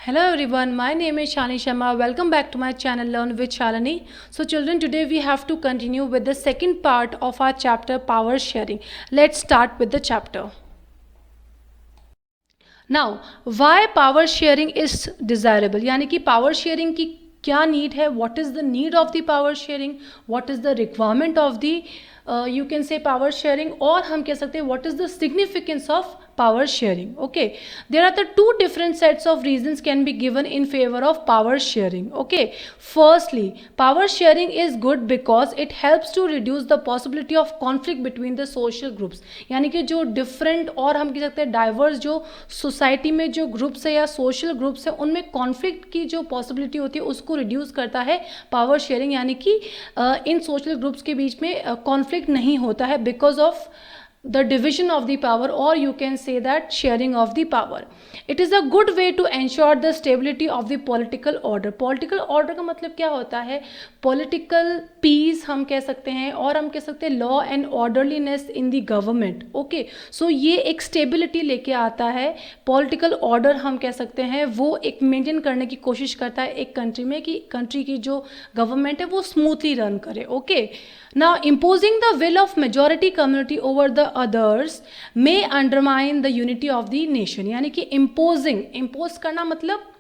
Hello everyone, my name is Shalini Sharma. Welcome back to my channel Learn with Shalini. So children, today we have to continue with the second part of our chapter power sharing. Let's start with the chapter. Now, why power sharing is desirable? यानी कि power sharing की क्या need है? What is the need of the power sharing? What is the requirement of the you can say power sharing? और हम कह सकते हैं what is the significance of power sharing? Okay, there are the two different sets of reasons can be given in favor of power sharing. Okay, firstly, power sharing is good because it helps to reduce the possibility of conflict between the social groups. यानी कि जो different और हम कह सकते हैं diverse जो society में जो groups है या social groups है उनमें conflict की जो possibility होती है उसको reduce करता है power sharing. यानी कि इन social groups के बीच में conflict नहीं होता है because of the division of the power, or you can say that sharing of the power. It is a good way to ensure the stability of the political order. Political order का मतलब क्या होता है? Political peace हम कह सकते हैं और हम कह सकते हैं law and orderliness in the government. Okay, so ये एक stability लेके आता है. Political order हम कह सकते हैं वो एक maintain करने की कोशिश करता है एक country में कि country की जो government है वो smoothly run करे. Okay, now imposing the will of majority community over the others may undermine the unity of the nation. यानी कि impose करना मतलब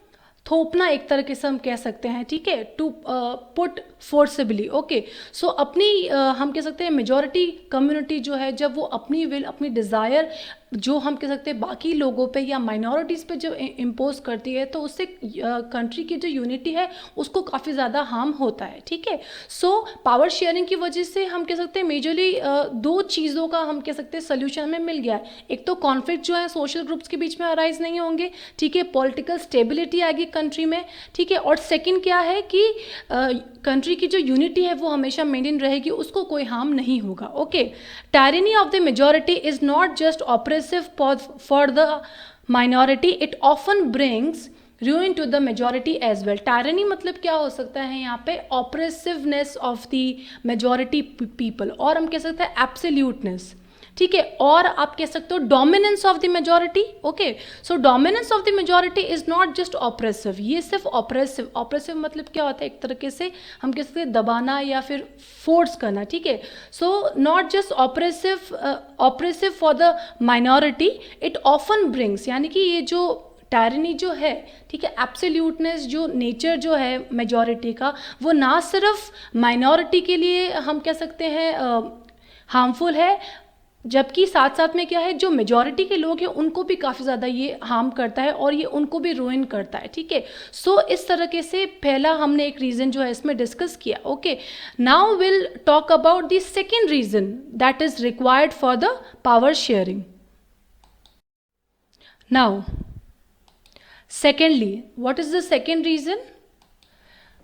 थोपना एक तरीके से हम कह सकते हैं, ठीक है, टू पुट फोर्सेबली. ओके, सो अपनी हम कह सकते हैं मेजॉरिटी कम्युनिटी जो है जब वो अपनी विल अपनी डिज़ायर जो हम कह सकते हैं बाकी लोगों पे या माइनॉरिटीज़ पे जब इम्पोज करती है तो उससे कंट्री की जो यूनिटी है उसको काफ़ी ज़्यादा हार्म होता है. ठीक है, सो पावर शेयरिंग की वजह से हम कह सकते हैं मेजरली दो चीज़ों का हम कह सकते हैं सोल्यूशन हमें मिल गया है. एक तो कॉन्फ्लिक्ट जो है सोशल ग्रुप्स के बीच में अराइज नहीं होंगे, ठीक है, पॉलिटिकल स्टेबिलिटी आएगी कंट्री में, ठीक है, और सेकेंड क्या है कि कंट्री की जो यूनिटी है वो हमेशा मेंटेन रहेगी, उसको कोई हार्म नहीं होगा. Okay, tyranny of the majority is not just oppressive for the minority, it often brings ruin to the majority as well. Tyranny मतलब क्या हो सकता है यहाँ पे? ऑपरेसिवनेस ऑफ द मेजॉरिटी पीपल, और हम कह सकते हैं एब्सोल्यूटनेस, ठीक है, और आप कह सकते हो dominance of the majority. Okay, so dominance of the majority is not just oppressive, ये सिर्फ ऑपरेसिव मतलब क्या होता है? एक तरीके से हम कह सकते हैं दबाना या फिर फोर्स करना. ठीक है, so not just oppressive for the minority, it often brings, यानी कि ये जो टायरनी जो है, ठीक है, एब्सोल्यूटनेस जो नेचर जो है मेजॉरिटी का वो ना सिर्फ माइनॉरिटी के लिए हम कह सकते हैं हार्मफुल है, जबकि साथ साथ में क्या है जो मेजॉरिटी के लोग हैं उनको भी काफ़ी ज़्यादा ये हार्म करता है और ये उनको भी रूइन करता है. ठीक है, सो इस तरीके से पहला हमने एक रीज़न जो है इसमें डिस्कस किया. Okay, now will talk about the second reason that is required for the power sharing. Now secondly, what is the second reason?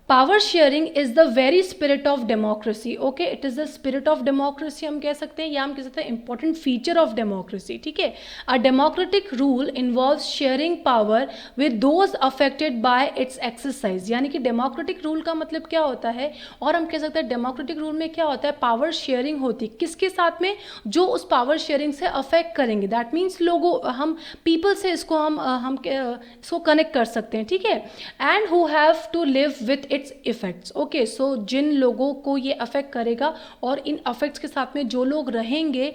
Power sharing is the very spirit of democracy. Okay, it is the spirit of democracy हम कह सकते हैं, या हम कह सकते हैं important feature of democracy. ठीक है, a democratic rule involves sharing power with those affected by its exercise. यानी कि democratic rule का मतलब क्या होता है, और हम कह सकते हैं democratic rule में क्या होता है? पावर शेयरिंग होती है. किसके साथ में? जो उस पावर शेयरिंग से अफेक्ट करेंगे. दैट मीन्स लोगों, हम पीपल से इसको हम इसको कनेक्ट कर सकते हैं. ठीक है, and who have to live with its effects. Okay, so जिन लोगों को ये अफेक्ट करेगा और इन अफेक्ट्स के साथ में जो लोग रहेंगे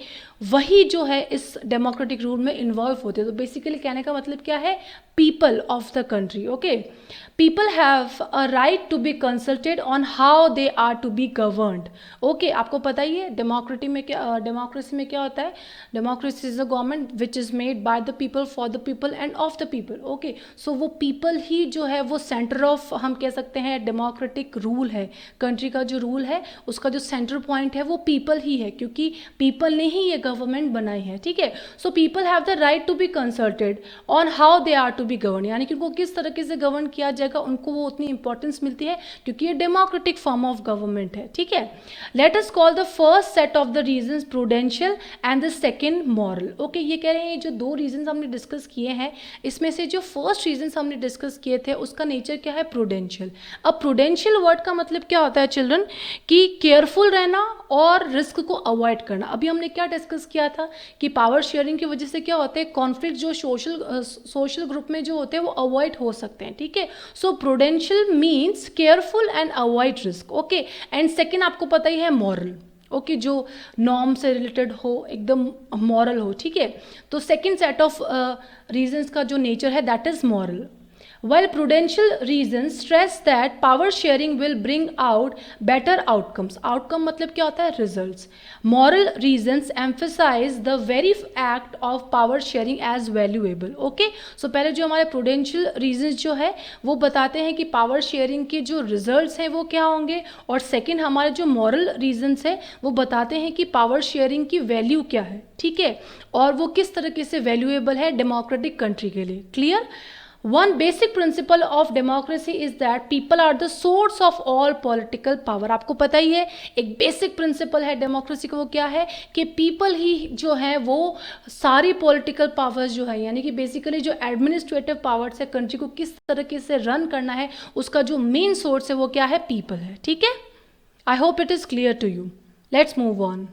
वही जो है इस डेमोक्रेटिक रूल में इन्वॉल्व होते हैं. तो बेसिकली कहने का मतलब क्या है? People of the country. Okay, people have a right to be consulted on how they are to be governed. Okay, आपको पता ही है डेमोक्रेसी में क्या होता है? Democracy is a government which is made by the people for the people and of the people. Okay, so वो people ही जो है वो सेंटर ऑफ हम कह सकते हैं डेमोक्रेटिक रूल है. कंट्री का जो रूल है उसका जो सेंटर पॉइंट है वो पीपल ही है, क्योंकि पीपल ने ही ये गवर्नमेंट बनाई है. ठीक है, so people have the right to be consulted on how they are to be govern, यानी कि उनको किस तरीके से गवर्न किया जाएगा उनको वो उतनी इंपॉर्टेंस मिलती है क्योंकि ये डेमोक्रेटिक फॉर्म ऑफ गवर्नमेंट है. ठीक है, let us call the first set of the reasons prudential and the second moral. Okay, ये कह रहे हैं जो दो रीजंस हमने डिस्कस किए हैं इसमें से जो फर्स्ट रीजंस हमने डिस्कस किए थे उसका नेचर क्या है? प्रूडेंशियल. अब प्रूडेंशियल वर्ड का मतलब क्या होता है चिल्ड्रन? कि केयरफुल रहना और रिस्क को अवॉइड करना. अभी हमने क्या डिस्कस किया था कि पावर शेयरिंग की वजह से क्या होता है? कॉन्फ्लिक्ट जो सोशल ग्रुप में में जो होते हैं वो अवॉइड हो सकते हैं, ठीक है। So prudential means careful and avoid risk, okay. And second आपको पता ही है मॉरल, ओके, जो नॉर्म से रिलेटेड हो, एकदम मॉरल हो, ठीक है। तो सेकेंड सेट ऑफ रीजंस का जो नेचर है that is moral. While prudential reasons stress that power sharing will bring out better outcomes. Outcome मतलब क्या होता है? Results. Moral reasons emphasize the very act of power sharing as valuable. Okay? So पहले जो हमारे prudential reasons जो है वो बताते हैं कि power sharing के जो results हैं वो क्या होंगे, और second हमारे जो moral reasons है वो बताते हैं कि power sharing की value क्या है, ठीक है, और वो किस तरीके से valuable है democratic country के लिए. Clear? One basic principle of democracy is that people are the source of all political power. आपको पता ही है एक basic principle है democracy का, वो क्या है कि people ही जो है वो सारी political powers जो है, यानी कि basically जो administrative powers है country को किस तरीके से run करना है उसका जो main source है वो क्या है? people है, ठीक है. I hope it is clear to you. Let's move on.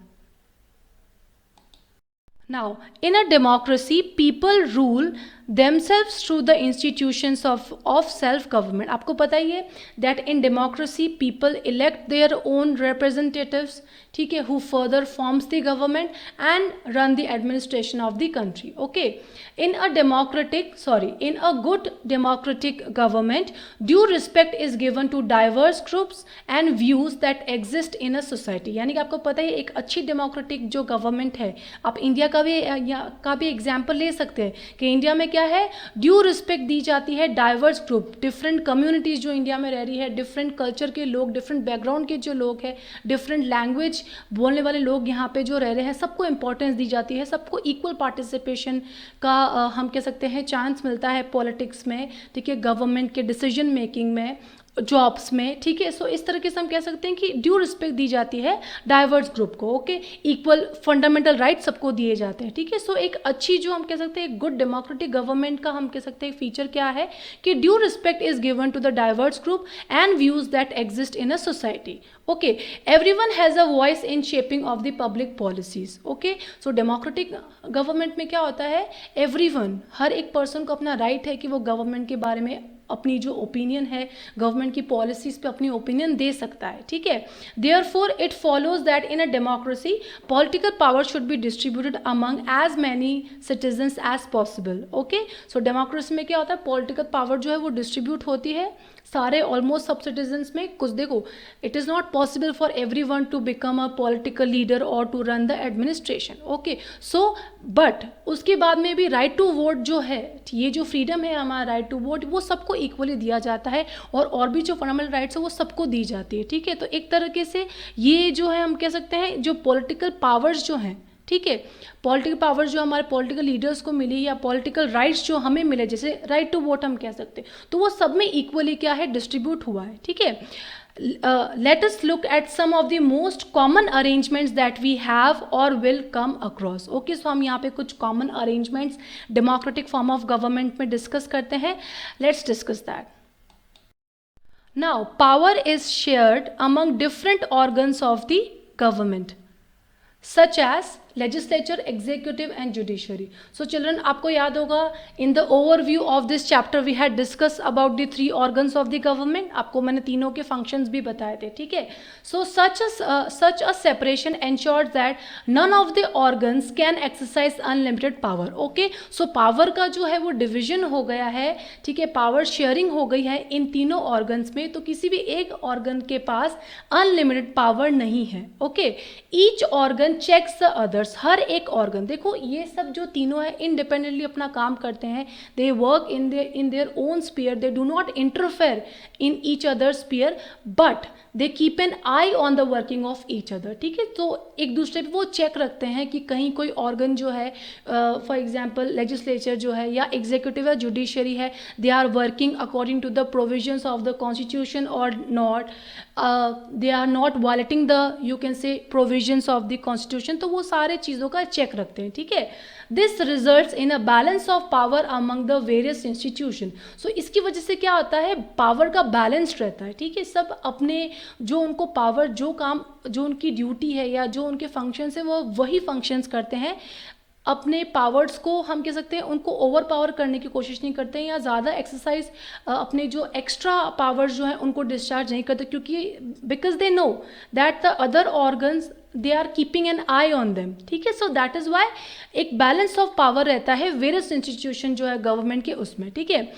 Now, in a democracy, people rule themselves through the institutions of self-government. आपको पता ही है that in democracy people elect their own representatives, ठीक है, who further forms the government and run the administration of the country. Okay, in a good democratic government, due respect is given to diverse groups and views that exist in a society. यानी कि आपको पता है एक अच्छी democratic जो government है, आप इंडिया का भी एग्जाम्पल ले सकते हैं कि इंडिया में क्या है, ड्यू रिस्पेक्ट दी जाती है डाइवर्स ग्रुप, डिफरेंट कम्युनिटीज जो इंडिया में रह रही है, डिफरेंट कल्चर के लोग, डिफरेंट बैकग्राउंड के जो लोग हैं, डिफरेंट लैंग्वेज बोलने वाले लोग यहाँ पे जो रह रहे हैं, सबको इंपॉर्टेंस दी जाती है, सबको इक्वल पार्टिसिपेशन का हम कह सकते हैं चांस मिलता है पॉलिटिक्स में, ठीक है, गवर्नमेंट के डिसीजन मेकिंग में, जॉब्स में, ठीक है. सो इस तरीके से हम कह सकते हैं कि ड्यू रिस्पेक्ट दी जाती है डाइवर्स ग्रुप को, ओके, इक्वल फंडामेंटल राइट सबको दिए जाते हैं, ठीक है. सो एक अच्छी जो हम कह सकते हैं गुड डेमोक्रेटिक गवर्नमेंट का हम कह सकते हैं फीचर क्या है कि due respect is given to the diverse group and views that exist in a society. Okay, everyone has a voice in shaping of the public policies. Okay, so democratic government में क्या होता है, everyone, हर एक person को अपना right है कि वो गवर्नमेंट के बारे में अपनी जो ओपिनियन है, गवर्नमेंट की पॉलिसीज़ पे अपनी ओपिनियन दे सकता है, ठीक है. Therefore it follows that in a democracy political power should be distributed among as many citizens as possible. Okay, so democracy में क्या होता है, पॉलिटिकल पावर जो है वो डिस्ट्रीब्यूट होती है सारे ऑलमोस्ट सब सिटीजन्स में. कुछ देखो, it is not possible for everyone to become a political leader और to run the administration. Okay, so but उसके बाद में भी राइट टू वोट जो है, ये जो फ्रीडम है हमारा राइट टू वोट, वो सबको इक्वली दिया जाता है और भी जो फंडामेंटल राइट्स है वो सबको दी जाती है, ठीक है. तो एक तरीके से ये जो है हम कह सकते हैं जो पॉलिटिकल पावर्स जो हैं, ठीक है, पॉलिटिकल पावर्स जो हमारे पॉलिटिकल लीडर्स को मिली या पॉलिटिकल राइट्स जो हमें मिले, जैसे राइट टू वोट हम कह सकते हैं, तो वो सब में इक्वली क्या है, डिस्ट्रीब्यूट हुआ है, ठीक है. Let us look at some of the most common arrangements that we have or will come across. Okay, so हम यहाँ पे कुछ common arrangements democratic form of government में discuss करते हैं. Let's discuss that. Now, power is shared among different organs of the government, such as legislature, executive and judiciary. So children, आपको याद होगा in the overview of this chapter we had discussed about the three organs of the government. आपको मैंने तीनों के functions भी बताए थे, ठीक है. So such a separation ensures that none of the organs can exercise unlimited power. Okay, so power का जो है वो division हो गया है, ठीक है, power sharing हो गई है इन तीनों organs में, तो किसी भी एक organ के पास unlimited power नहीं है. Okay, each organ checks the others. हर एक ऑर्गन, देखो ये सब जो तीनों है इंडिपेंडेंटली अपना काम करते हैं, they work in their own sphere, they do not interfere in each other sphere, but they keep an eye on the working of each other, ठीक है. तो एक दूसरे पे वो चेक रखते हैं कि कहीं कोई ऑर्गन जो है, फॉर एग्जांपल लेजिस्लेचर जो है या एग्जीक्यूटिव या जुडिशरी है, they are working according to the provisions of the constitution और not, they are not violating the you can say provisions of the constitution. तो वो सारे चीज़ों का चेक रखते हैं, ठीक है. This results in a balance of power among the various institution. So इसकी वजह से क्या होता है, पावर का बैलेंस रहता है, ठीक है. सब अपने जो उनको पावर, जो काम, जो उनकी ड्यूटी है या जो उनके फंक्शंस है वो वही फंक्शंस करते हैं अपने पावर्स को हम कह सकते हैं उनको ओवर पावर करने की कोशिश नहीं करते हैं, या ज़्यादा एक्सरसाइज अपने जो एक्स्ट्रा पावर्स जो हैं उनको डिस्चार्ज नहीं करते, क्योंकि because they know that the other organs they are keeping an eye on them, ठीक है. सो दैट इज़ वाई एक बैलेंस ऑफ पावर रहता है वेरियस इंस्टीट्यूशन जो है गवर्नमेंट के उसमें, ठीक है.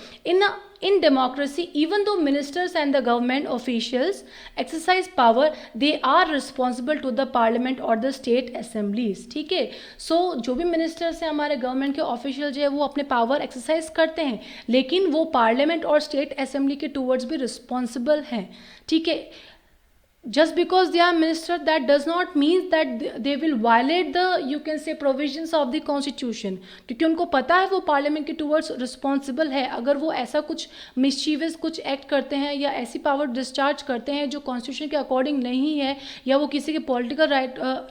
In democracy, even though ministers and the government officials exercise power, they are responsible to the parliament or the state assemblies, ठीक है. सो जो भी मिनिस्टर्स हैं हमारे गवर्नमेंट के ऑफिशियल जो है वो अपने पावर एक्सरसाइज करते हैं, लेकिन वो पार्लियामेंट और स्टेट असेंबली के टूवर्ड्स भी रिस्पॉन्सिबल हैं, ठीक है. Just because they are minister, that does not mean that they will violate the, you can say, provisions of the constitution, क्योंकि उनको पता है वो पार्लियामेंट के टूवर्ड्स रिस्पॉन्सिबल है. अगर वो ऐसा कुछ मिस्चीवियस कुछ एक्ट करते हैं या ऐसी पावर डिस्चार्ज करते हैं जो कॉन्स्टिट्यूशन के अकॉर्डिंग नहीं है, या वो किसी के पॉलिटिकल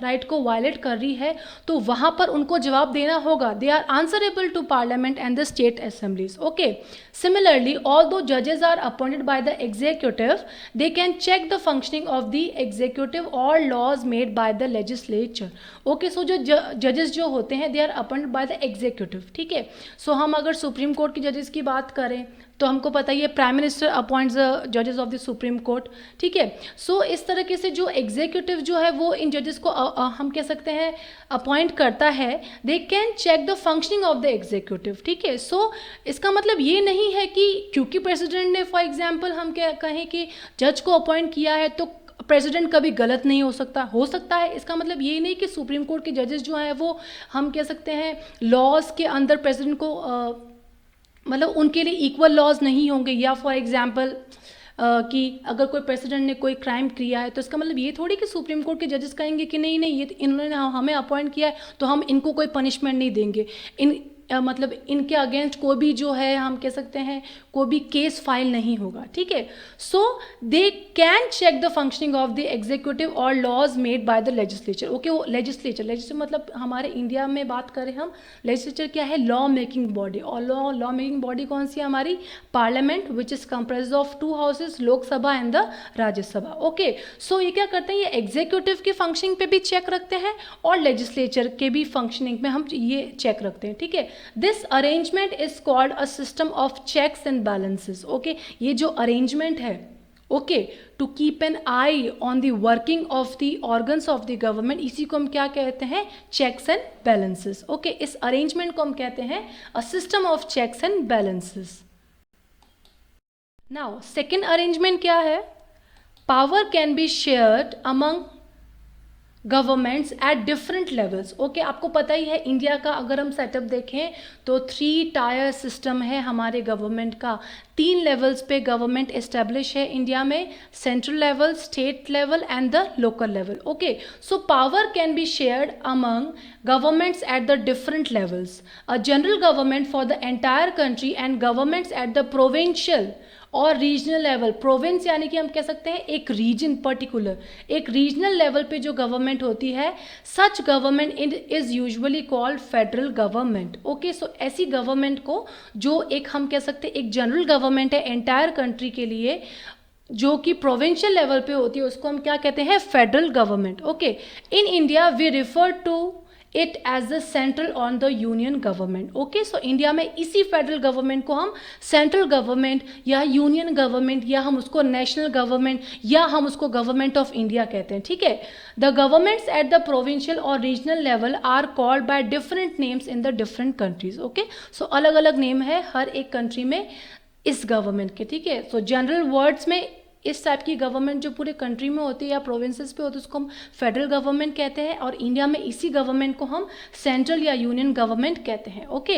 राइट को वायलेट कर रही है, तो वहाँ पर उनको जवाब देना होगा. They are answerable to parliament and the state assemblies. Okay. Similarly, although judges are appointed by the executive, they can check the functioning of the executive or laws made by the legislature. Okay, so जो judges जो होते हैं they are appointed by the executive, ठीक है. So हम अगर supreme court की जजेस की बात करें तो हमको पता ही है प्राइम मिनिस्टर अपॉइंट्स द जजेस ऑफ द सुप्रीम कोर्ट, ठीक है. सो इस तरीके से जो एग्जीक्यूटिव जो है वो इन जजेस को हम कह सकते हैं अपॉइंट करता है. They can check the functioning of the executive, ठीक है. सो इसका मतलब ये नहीं है कि क्योंकि प्रेसिडेंट ने फॉर एग्जांपल हम क्या कहें कि जज को अपॉइंट किया है तो प्रेसिडेंट कभी गलत नहीं हो सकता है. इसका मतलब ये नहीं कि सुप्रीम कोर्ट के जजेस जो हैं वो हम कह सकते हैं लॉज के अंदर प्रेसिडेंट को मतलब उनके लिए इक्वल लॉज नहीं होंगे, या फॉर एग्जांपल कि अगर कोई प्रेसिडेंट ने कोई क्राइम किया है तो इसका मतलब ये थोड़ी कि सुप्रीम कोर्ट के जजेस कहेंगे कि नहीं नहीं ये इन्होंने हमें अपॉइंट किया है तो हम इनको कोई पनिशमेंट नहीं देंगे. मतलब इनके अगेंस्ट कोई भी जो है हम कह सकते हैं कोई भी केस फाइल नहीं होगा, ठीक है. So they can check the functioning of the executive और laws made by the legislature. Okay, वो लेजिस्लेचर मतलब हमारे इंडिया में बात करें हम, लेजिस्लेचर क्या है? Law making body. और लॉ मेकिंग बॉडी कौन सी है हमारी? Parliament, which is comprise of 2 houses, Lok Sabha and the Rajya Sabha. Okay, so ये क्या करते हैं? ये एग्जीक्यूटिव की फंक्शनिंग पे भी चेक रखते हैं और लेजिस्लेचर के भी फंक्शनिंग में हम ये चेक रखते हैं, ठीक है. This arrangement is called a system of checks and balances. Okay, ये जो arrangement है, okay, to keep an eye on the working of the organs of the government, इसी को हम क्या कहते हैं? Checks and balances. Okay, इस arrangement को हम कहते हैं a system of checks and balances. Now, second arrangement क्या है? Power can be shared among governments at different levels. Okay, आपको पता ही है इंडिया का अगर हम सेटअप देखें तो 3 टायर सिस्टम है हमारे गवर्नमेंट का. 3 लेवल्स पे गवर्नमेंट एस्टेब्लिश है इंडिया में, central level, state level and the local level. Okay, so power can be shared among governments at the different levels. A general government for the entire country and governments at the provincial और regional level. Province यानी कि हम कह सकते हैं एक region particular, एक regional level पे जो गवर्नमेंट होती है, सच government is usually called federal government. Okay, सो ऐसी गवर्नमेंट को जो एक हम कह सकते हैं एक जनरल गवर्नमेंट है एंटायर कंट्री के लिए, जो कि प्रोविंशियल लेवल पे होती है, उसको हम क्या कहते हैं? Federal government. Okay, in India we refer to it as the central on the union government. Okay, so India में इसी फेडरल गवर्नमेंट को हम सेंट्रल गवर्नमेंट या यूनियन गवर्नमेंट या हम उसको नेशनल गवर्नमेंट या हम उसको गवर्नमेंट ऑफ इंडिया कहते हैं, ठीक है. The governments at the provincial और regional level are called by different names in the different countries. Okay, so अलग अलग नेम है हर एक कंट्री में इस गवर्नमेंट के, ठीक है. सो जनरल वर्ड्स में इस टाइप की गवर्नमेंट जो पूरे कंट्री में होती है या प्रोविंसेस पे होती है उसको हम फेडरल गवर्नमेंट कहते हैं, और इंडिया में इसी गवर्नमेंट को हम सेंट्रल या यूनियन गवर्नमेंट कहते हैं. Okay,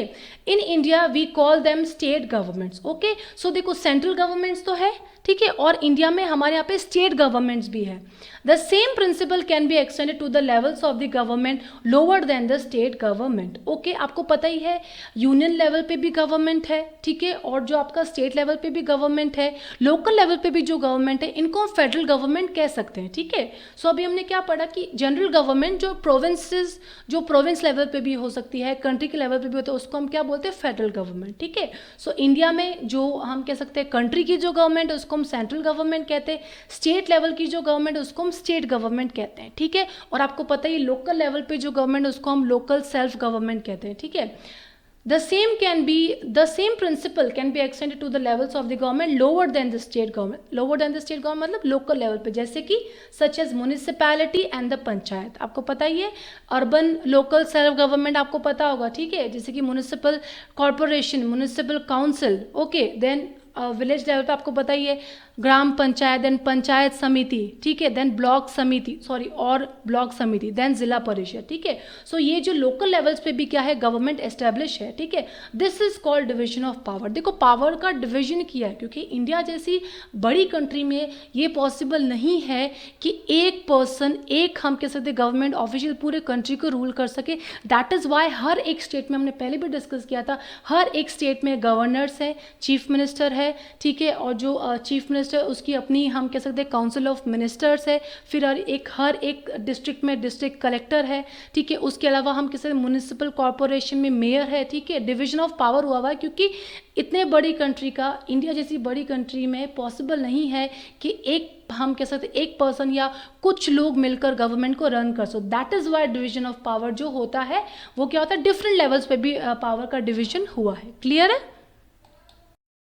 in India we call them state governments. Okay, so देखो सेंट्रल गवर्नमेंट्स तो है, ठीक है, और इंडिया में हमारे यहाँ पे स्टेट गवर्नमेंट्स भी है. The same principle can be extended to the levels of the government lower than the state government. Okay, आपको पता ही है यूनियन लेवल पे भी गवर्नमेंट है, ठीक है, और जो आपका स्टेट लेवल पे भी गवर्नमेंट है, लोकल लेवल पे भी जो गवर्नमेंट है इनको हम फेडरल गवर्नमेंट कह सकते हैं, ठीक है। सो अभी हमने क्या पढ़ा कि जनरल गवर्नमेंट जो प्रोविंसेस, जो प्रोविंस लेवल पे भी हो सकती है, कंट्री के लेवल पे भी होता है, उसको हम क्या बोलते हैं, फेडरल गवर्नमेंट, ठीक है। सो इंडिया में जो हम कह सकते हैं कंट्री की जो गवर्नमेंट है उसको हम सेंट्रल गवर्नमेंट कहते हैं, स्टेट लेवल की जो गवर्नमेंट है उसको हम स्टेट गवर्नमेंट कहते हैं, ठीक है। और आपको पता ही लोकल लेवल पे जो गवर्नमेंट है उसको हम लोकल सेल्फ गवर्नमेंट कहते हैं, ठीक है। The same principle can be extended to the levels of the government lower than the state government. Lower than the state government मतलब local level पे, जैसे कि such as municipality and the panchayat. आपको पता ही है urban local self government आपको पता होगा, ठीक है, जैसे कि municipal corporation, municipal council, okay, then village level पे आपको पता ही है ग्राम पंचायत, देन पंचायत समिति, ठीक है, देन ब्लॉक समिति, सॉरी और ब्लॉक समिति, देन जिला परिषद, ठीक है। सो ये जो लोकल लेवल्स पे भी क्या है, गवर्नमेंट एस्टेब्लिश है, ठीक है। This is called division of power. देखो पावर का डिवीजन किया है क्योंकि इंडिया जैसी बड़ी कंट्री में ये पॉसिबल नहीं है कि एक पर्सन, एक हम कह सकते गवर्नमेंट ऑफिशियल पूरे कंट्री को रूल कर सके। दैट इज वाई हर एक स्टेट में, हमने पहले भी डिस्कस किया था, हर एक स्टेट में गवर्नर्स है, चीफ मिनिस्टर है, ठीक है, और जो चीफ मिनिस्टर उसकी अपनी हम कह सकते हैं काउंसिल ऑफ मिनिस्टर्स है, फिर हर एक डिस्ट्रिक्ट में डिस्ट्रिक्ट कलेक्टर है, ठीक है। उसके अलावा हम कह सकते हैं म्युनिसिपल कॉर्पोरेशन में मेयर है, ठीक है। डिवीजन ऑफ पावर हुआ हुआ है क्योंकि इतने बड़ी कंट्री का, इंडिया जैसी बड़ी कंट्री में पॉसिबल नहीं है कि एक हम कह सकते एक पर्सन या कुछ लोग मिलकर गवर्नमेंट को रन कर so. That is why division of power जो होता है वो क्या होता है, डिफरेंट लेवल्स पे भी पावर का डिवीजन हुआ है। क्लियर है?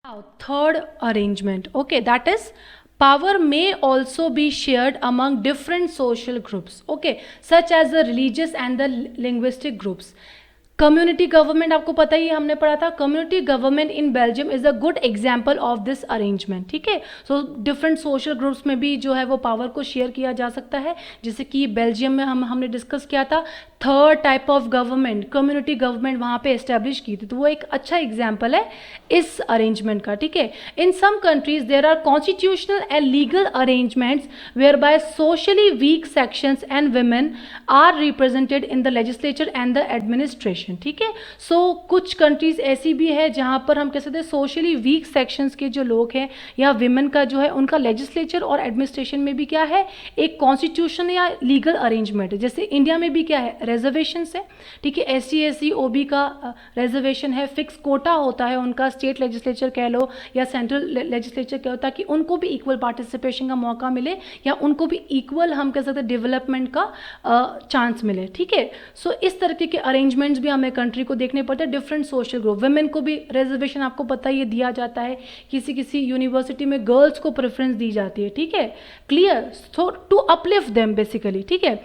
Now, third arrangement, okay, that is power may also be shared among different social groups, okay, such as the religious and the linguistic groups. Community government आपको पता ही हमने पढ़ा था, community government in Belgium is a good example of this arrangement, ठीक है। So different social groups में भी जो है वो पावर को शेयर किया जा सकता है, जैसे कि बेल्जियम में हमने डिस्कस किया था third type of government, community government वहाँ पे एस्टेब्लिश की थी, तो वो एक अच्छा एग्जाम्पल है इस अरेंजमेंट का, ठीक है। In some countries there are constitutional and legal arrangements where by socially weak sections and women are represented in the legislature and the administration, ठीक है। सो कुछ कंट्रीज ऐसी भी है जहां पर हम कह सकते हैं सोशली वीक सेक्शंस के जो लोग हैं या विमेन का जो है उनका लेजिस्लेचर और एडमिनिस्ट्रेशन में भी क्या है, एक कॉन्स्टिट्यूशन या लीगल अरेंजमेंट है। जैसे इंडिया में भी क्या है, रिजर्वेशन है, ठीक है, SC SC OB का रिजर्वेशन है, फिक्स कोटा होता है उनका, स्टेट लेजिस्लेचर कह लो या सेंट्रल लेजिस्लेचर कह लो, ताकि उनको भी इक्वल पार्टिसिपेशन का मौका मिले या उनको भी इक्वल हम कह सकते हैं डेवलपमेंट का चांस मिले, ठीक है। सो इस तरीके के अरेंजमेंट्स भी हमें कंट्री को देखने पड़ते हैं। डिफरेंट सोशल ग्रुप, वुमेन को भी रिजर्वेशन आपको पता ही दिया जाता है, किसी किसी यूनिवर्सिटी में गर्ल्स को प्रेफरेंस दी जाती है, ठीक है। Clear? So to uplift them basically, ठीक है।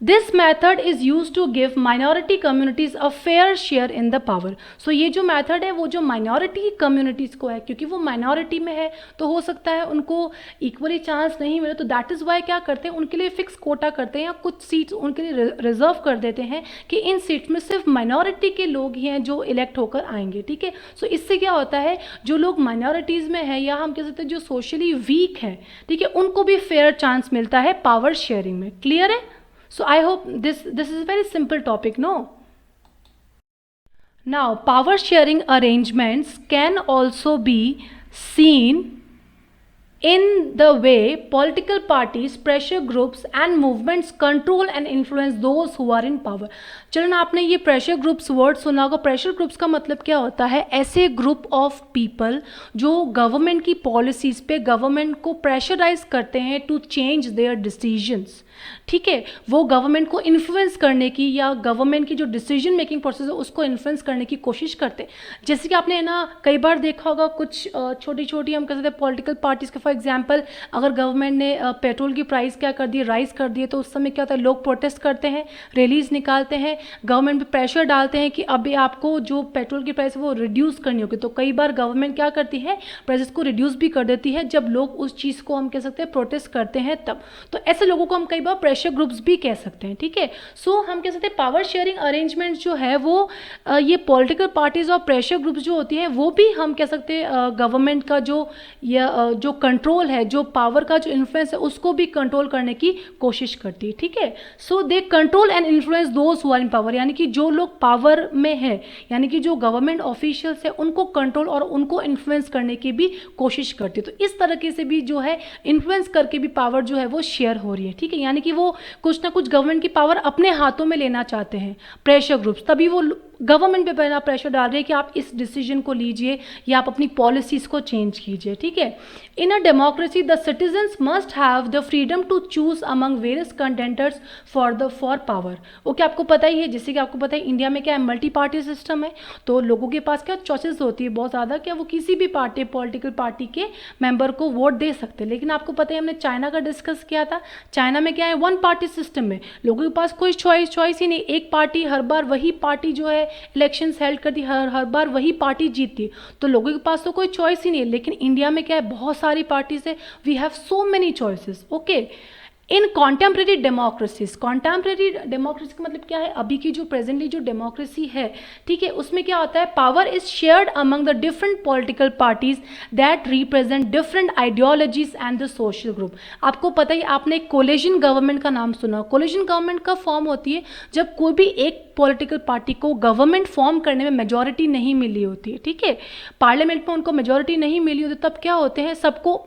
This method is used to give minority communities a fair share in the power. So ये जो method है वो जो minority communities को है, क्योंकि वो minority में है तो हो सकता है उनको equally chance नहीं मिले, तो that is why क्या करते हैं, उनके लिए fix quota करते हैं या कुछ सीट्स उनके लिए रिजर्व कर देते हैं कि इन सीट्स में सिर्फ minority के लोग ही हैं जो इलेक्ट होकर आएंगे, ठीक है। सो इससे क्या होता है, जो लोग minorities में है या हम कह सकते हैं जो सोशली वीक है, ठीक है, उनको भी फेयर चांस मिलता है पावर शेयरिंग में। क्लियर है? So I hope this is a very simple topic, no? Now, power sharing arrangements can also be seen in the way political parties, pressure groups and movements control and influence those who are in power. चलो ना, आपने ये pressure groups word सुना होगा। Pressure groups का मतलब क्या होता है, ऐसे ग्रुप ऑफ पीपल जो गवर्नमेंट की पॉलिसीज़ पे गवर्नमेंट को प्रेशराइज करते हैं टू चेंज देयर डिसीजंस, ठीक है। वो गवर्नमेंट को इन्फ्लुएंस करने की या गवर्नमेंट की जो डिसीजन मेकिंग प्रोसेस है उसको इन्फ्लुएंस करने की कोशिश करते हैं। जैसे कि आपने ना कई बार देखा होगा कुछ छोटी छोटी हम कह सकते हैं पॉलिटिकल पार्टीज़ के, फॉर एग्जांपल अगर गवर्नमेंट ने पेट्रोल की प्राइस क्या कर दी, राइज कर दिए, तो उस समय क्या होता है, लोग प्रोटेस्ट करते हैं, रैलीज निकालते हैं, गवर्नमेंट पे प्रेशर डालते हैं कि अभी आपको जो पेट्रोल की प्राइस है वो रिड्यूस करनी होगी। तो कई बार गवर्नमेंट क्या करती है, प्राइसेस को रिड्यूस भी कर देती है जब लोग उस चीज़ को हम कह सकते हैं प्रोटेस्ट करते हैं तब। तो ऐसे लोगों को हम कई बार प्रेशर ग्रुप्स भी कह सकते हैं, ठीक है। सो हम कह सकते हैं पावर शेयरिंग अरेंजमेंट जो है वो ये पॉलिटिकल पार्टीज और प्रेशर ग्रुप्स जो होती हैं वो भी हम कह सकते हैं गवर्नमेंट का जो कंट्रोल है, जो पावर का जो इन्फ्लुएंस है उसको भी कंट्रोल करने की कोशिश करती है, ठीक है। So they control and influence those who are in power, यानी कि जो लोग पावर में है, यानी कि जो गवर्नमेंट ऑफिशियल्स है उनको कंट्रोल और उनको इन्फ्लुएंस करने की भी कोशिश करती है। तो इस तरीके से भी जो है इन्फ्लुएंस करके भी पावर जो है वो शेयर हो रही है, ठीक है। यानी कि वो कुछ ना कुछ गवर्नमेंट की पावर अपने हाथों में लेना चाहते हैं प्रेशर ग्रुप्स, तभी वो गवर्नमेंट पे पहला प्रेशर डाल रहे हैं कि आप इस डिसीजन को लीजिए या आप अपनी पॉलिसीज को चेंज कीजिए, ठीक है। In a democracy the citizens must have the freedom to choose among various contenders for power. Okay, आपको पता ही है, जैसे कि आपको पता है इंडिया में क्या है, मल्टी पार्टी सिस्टम है, तो लोगों के पास क्या चॉइसेस होती है बहुत ज़्यादा, क्या वो किसी भी पार्टी पॉलिटिकल पार्टी के मेंबर को वोट दे सकते हैं। लेकिन आपको पता है हमने चाइना का डिस्कस किया था, चाइना में क्या है वन पार्टी सिस्टम में लोगों के पास कोई चॉइस ही नहीं, एक पार्टी हर बार वही पार्टी जो है इलेक्शंस हेल्ड करती, हर बार वही पार्टी जीतती, तो लोगों के पास तो कोई चॉइस ही नहीं है। लेकिन इंडिया में क्या है बहुत सारी पार्टीज है, we have so many choices, okay. In contemporary democracies, contemporary democracy का मतलब क्या है, अभी की जो प्रेजेंटली जो डेमोक्रेसी है, ठीक है, उसमें क्या होता है, power is shared among the different political parties that represent different ideologies and the social group. आपको पता ही, आपने कोलिशन गवर्नमेंट का नाम सुना, कोलिशन गवर्नमेंट कब फॉर्म होती है, जब कोई भी एक पॉलिटिकल पार्टी को गवर्नमेंट फॉर्म करने में मेजॉरिटी नहीं मिली होती है, ठीक है, पार्लियामेंट में उनको मेजॉरिटी नहीं मिली होती, तब क्या होते हैं, सबको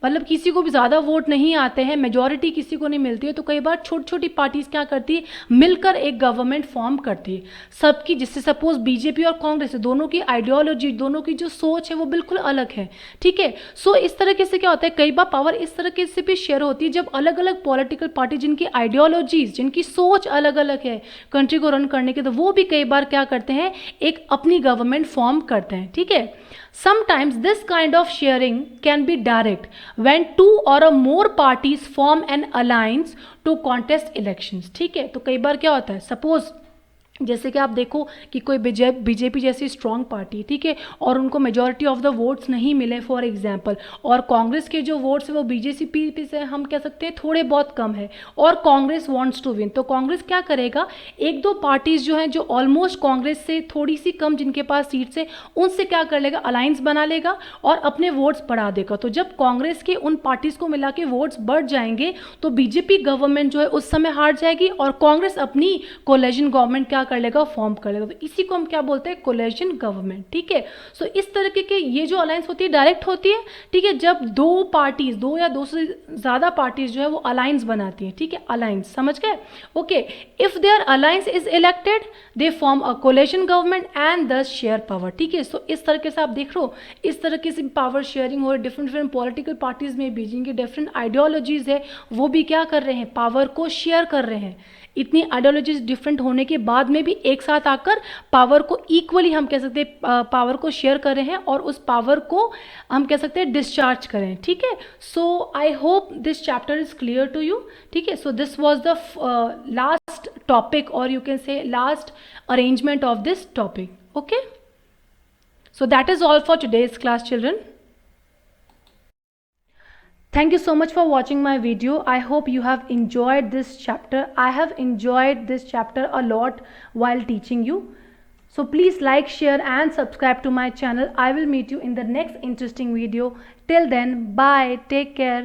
मतलब किसी को भी ज़्यादा वोट नहीं आते हैं, मेजॉरिटी किसी को नहीं मिलती है, तो कई बार छोटी छोटी पार्टीज क्या करती है, मिलकर एक गवर्नमेंट फॉर्म करती है सबकी, जिससे सपोज बीजेपी और कांग्रेस दोनों की आइडियोलॉजी, दोनों की जो सोच है वो बिल्कुल अलग है, ठीक है। सो इस तरीके से क्या होता है, कई बार पावर इस तरीके से भी शेयर होती है जब अलग अलग पॉलिटिकल पार्टी जिनकी आइडियोलॉजीज, जिनकी सोच अलग अलग है कंट्री को रन करने के, तो वो भी कई बार क्या करते हैं, एक अपनी गवर्नमेंट फॉर्म करते हैं, ठीक है। Sometimes this kind of sharing can be direct when two or a more parties form an alliance to contest elections, ठीक है। तो कई बार क्या होता है, सपोज जैसे कि आप देखो कि कोई बीजेपी जैसी स्ट्रॉन्ग पार्टी, ठीक है, और उनको मेजॉरिटी ऑफ द वोट्स नहीं मिले फॉर एग्जांपल, और कांग्रेस के जो वोट्स है वो बीजेपी से हम कह सकते हैं थोड़े बहुत कम है, और कांग्रेस वांट्स टू विन, तो कांग्रेस क्या करेगा, एक दो पार्टीज जो हैं जो ऑलमोस्ट कांग्रेस से थोड़ी सी कम जिनके पास सीट्स है, उनसे क्या कर लेगा, अलायंस बना लेगा और अपने वोट्स बढ़ा देगा। तो जब कांग्रेस के उन पार्टीज को मिला के वोट्स बढ़ जाएंगे तो बीजेपी गवर्नमेंट जो है उस समय हार जाएगी और कांग्रेस अपनी कोलिशन गवर्नमेंट क्या कर लेगा, फॉर्म कर लेगा। तो इसी को हम क्या बोलते हैं, कोलिशन गवर्नमेंट, ठीक है। सो इस तरीके के ये जो अलायंस होती है डायरेक्ट होती है, ठीक है, जब दो पार्टीज, दो या दो से ज्यादा पार्टीज जो है वो अलायंस बनाती है, ठीक है, अलायंस, समझ गए, okay. If there alliance is elected they form a coalition government and thus share power, ठीक है। सो इस तरीके से आप देख रहे हो, इस तरीके से पावर शेयरिंग हो रही है डिफरेंट पॉलिटिकल पार्टीज में भी, जिनकी डिफरेंट आइडियोलॉजीज है, वो भी क्या कर रहे हैं, पावर को शेयर कर रहे हैं। इतनी आइडियोलॉजीज डिफरेंट होने के बाद में भी एक साथ आकर पावर को इक्वली हम कह सकते हैं पावर को शेयर कर रहे हैं और उस पावर को हम कह सकते हैं डिस्चार्ज करें, ठीक है। So I hope this chapter is clear to you, ठीक है। So this was the last topic और you can say last arrangement of this topic, okay. So that is all for today's class children. Thank you so much for watching my video. I hope you have enjoyed this chapter. I have enjoyed this chapter a lot while teaching you. So please like, share and subscribe to my channel. I will meet you in the next interesting video. Till then, bye. Take care.